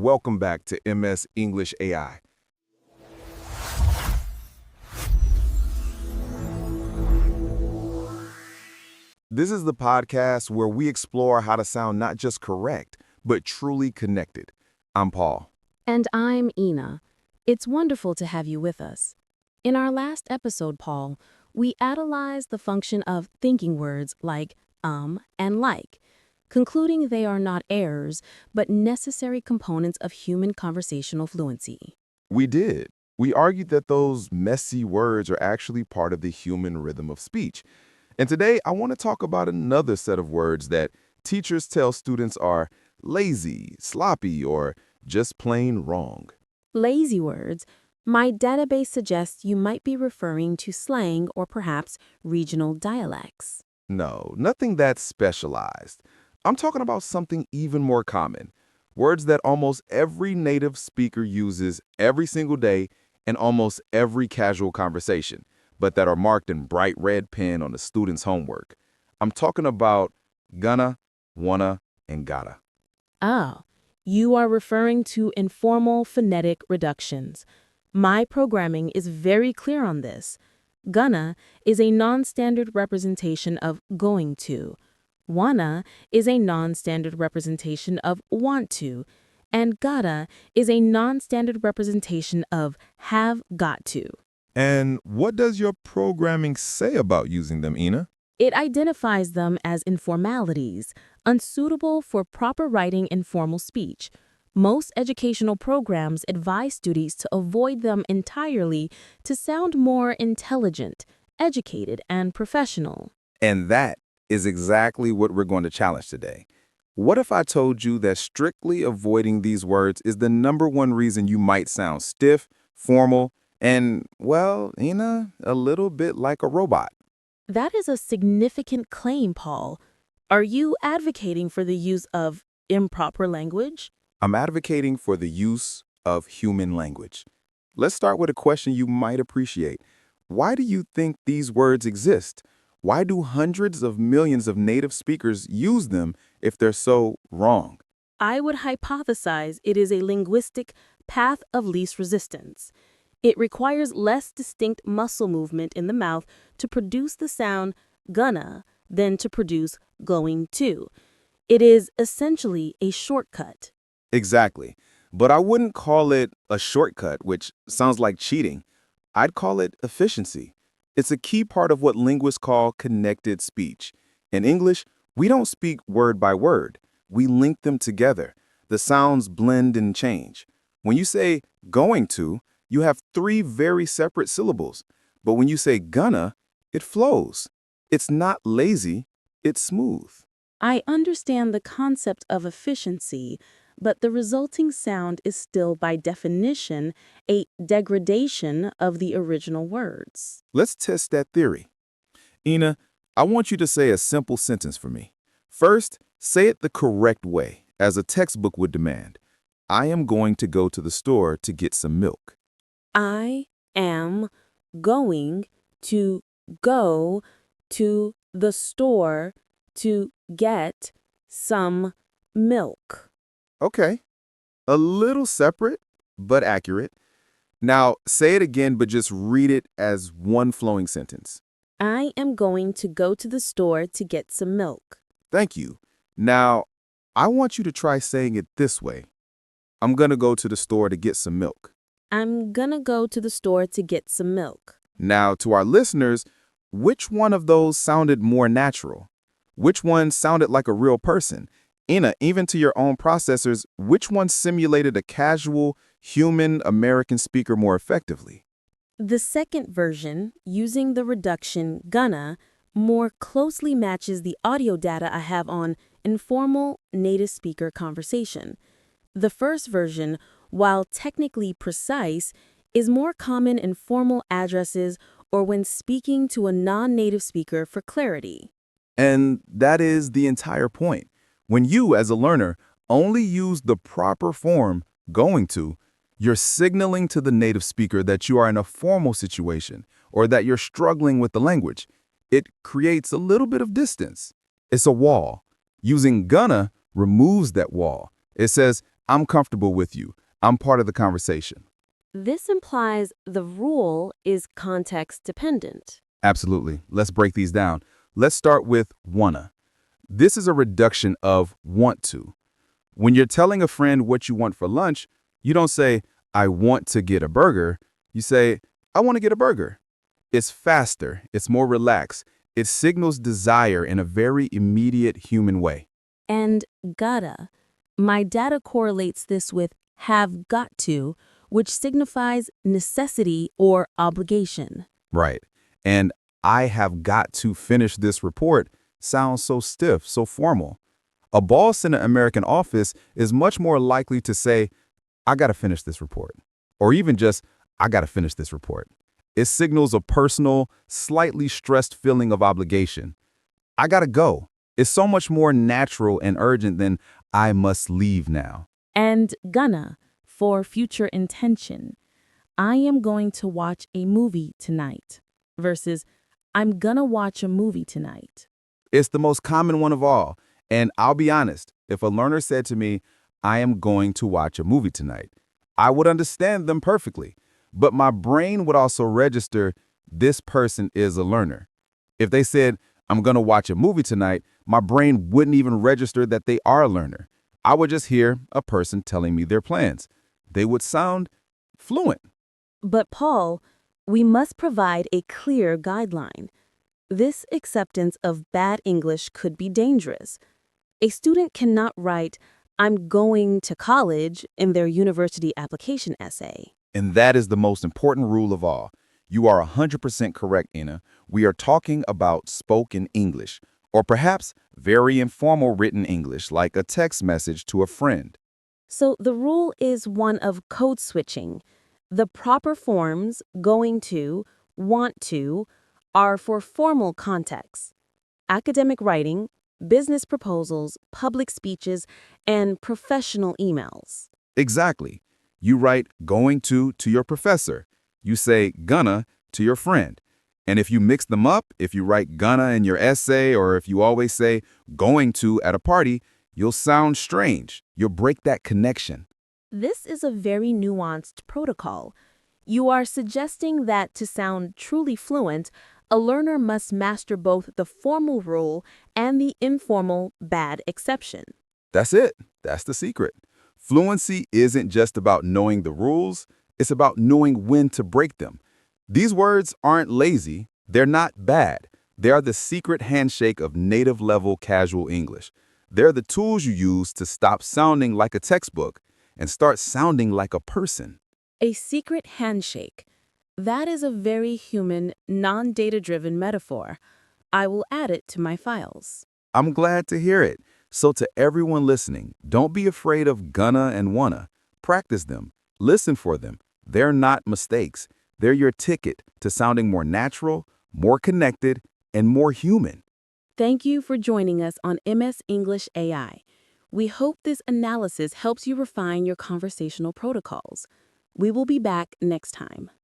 Welcome back to MS English AI. This is the podcast where we explore how to sound not just correct, but truly connected. I'm Paul. And I'm Ena. It's wonderful to have you with us. In our last episode, Paul, we analyzed the function of thinking words like and like, concluding they are not errors, but necessary components of human conversational fluency. We did. We argued that those messy words are actually part of the human rhythm of speech. And today, I want to talk about another set of words that teachers tell students are lazy, sloppy, or just plain wrong. Lazy words. My database suggests you might be referring to slang or perhaps regional dialects. No, nothing that specialized. I'm talking about something even more common. Words that almost every native speaker uses every single day in almost every casual conversation, but that are marked in bright red pen on the student's homework. I'm talking about gonna, wanna, and gotta. Oh, you are referring to informal phonetic reductions. My programming is very clear on this. Gonna is a non-standard representation of going to. Wanna is a non-standard representation of want to. And gotta is a non-standard representation of have got to. And what does your programming say about using them, Ena? It identifies them as informalities, unsuitable for proper writing in formal speech. Most educational programs advise students to avoid them entirely to sound more intelligent, educated, and professional. And that is exactly what we're going to challenge today. What if I told you that strictly avoiding these words is the #1 reason you might sound stiff, formal, and, well, Ena, a little bit like a robot? That is a significant claim, Paul. Are you advocating for the use of improper language? I'm advocating for the use of human language. Let's start with a question you might appreciate. Why do you think these words exist? Why do hundreds of millions of native speakers use them if they're so wrong? I would hypothesize it is a linguistic path of least resistance. It requires less distinct muscle movement in the mouth to produce the sound gonna than to produce going to. It is essentially a shortcut. Exactly. But I wouldn't call it a shortcut, which sounds like cheating. I'd call it efficiency. It's a key part of what linguists call connected speech. In English, we don't speak word by word. We link them together. The sounds blend and change. When you say going to, you have 3 very separate syllables. But when you say gonna, it flows. It's not lazy, it's smooth. I understand the concept of efficiency, but the resulting sound is still by definition a degradation of the original words. Let's test that theory. Ena, I want you to say a simple sentence for me. First, say it the correct way, as a textbook would demand. I am going to go to the store to get some milk. I am going to go to the store to get some milk. Okay. A little separate, but accurate. Now, say it again, but just read it as one flowing sentence. I am going to go to the store to get some milk. Thank you. Now, I want you to try saying it this way. I'm gonna go to the store to get some milk. I'm gonna go to the store to get some milk. Now, to our listeners, which one of those sounded more natural? Which one sounded like a real person? Ena, even to your own processors, which one simulated a casual, human American speaker more effectively? The second version, using the reduction gonna, more closely matches the audio data I have on informal native speaker conversation. The first version, while technically precise, is more common in formal addresses or when speaking to a non-native speaker for clarity. And that is the entire point. When you, as a learner, only use the proper form, going to, you're signaling to the native speaker that you are in a formal situation or that you're struggling with the language. It creates a little bit of distance. It's a wall. Using gonna removes that wall. It says, I'm comfortable with you. I'm part of the conversation. This implies the rule is context dependent. Absolutely. Let's break these down. Let's start with wanna. This is a reduction of want to. When you're telling a friend what you want for lunch, you don't say, I want to get a burger. You say, I want to get a burger. It's faster. It's more relaxed. It signals desire in a very immediate human way. And gotta. My data correlates this with have got to, which signifies necessity or obligation. Right. And I have got to finish this report sounds so stiff, so formal. A boss in an American office is much more likely to say, I got to finish this report. Or even just, I got to finish this report. It signals a personal, slightly stressed feeling of obligation. I got to go. It's so much more natural and urgent than I must leave now. And gonna, for future intention. I am going to watch a movie tonight versus I'm gonna watch a movie tonight. It's the most common one of all. And I'll be honest, if a learner said to me, I am going to watch a movie tonight, I would understand them perfectly. But my brain would also register this person is a learner. If they said, I'm going to watch a movie tonight, my brain wouldn't even register that they are a learner. I would just hear a person telling me their plans. They would sound fluent. But Paul, we must provide a clear guideline. This acceptance of bad English could be dangerous. A student cannot write, I'm going to college in their university application essay. And that is the most important rule of all. You are 100% correct, Ena. We are talking about spoken English, or perhaps very informal written English, like a text message to a friend. So the rule is one of code switching. The proper forms, going to, want to, are for formal contexts. Academic writing, business proposals, public speeches, and professional emails. Exactly. You write going to your professor. You say gonna to your friend. And if you mix them up, if you write gonna in your essay, or if you always say going to at a party, you'll sound strange. You'll break that connection. This is a very nuanced protocol. You are suggesting that to sound truly fluent, a learner must master both the formal rule and the informal bad exception. That's it. That's the secret. Fluency isn't just about knowing the rules, it's about knowing when to break them. These words aren't lazy, they're not bad. They are the secret handshake of native-level casual English. They're the tools you use to stop sounding like a textbook and start sounding like a person. A secret handshake. That is a very human, non-data-driven metaphor. I will add it to my files. I'm glad to hear it. So to everyone listening, don't be afraid of gonna and wanna. Practice them. Listen for them. They're not mistakes. They're your ticket to sounding more natural, more connected, and more human. Thank you for joining us on MS English AI. We hope this analysis helps you refine your conversational protocols. We will be back next time.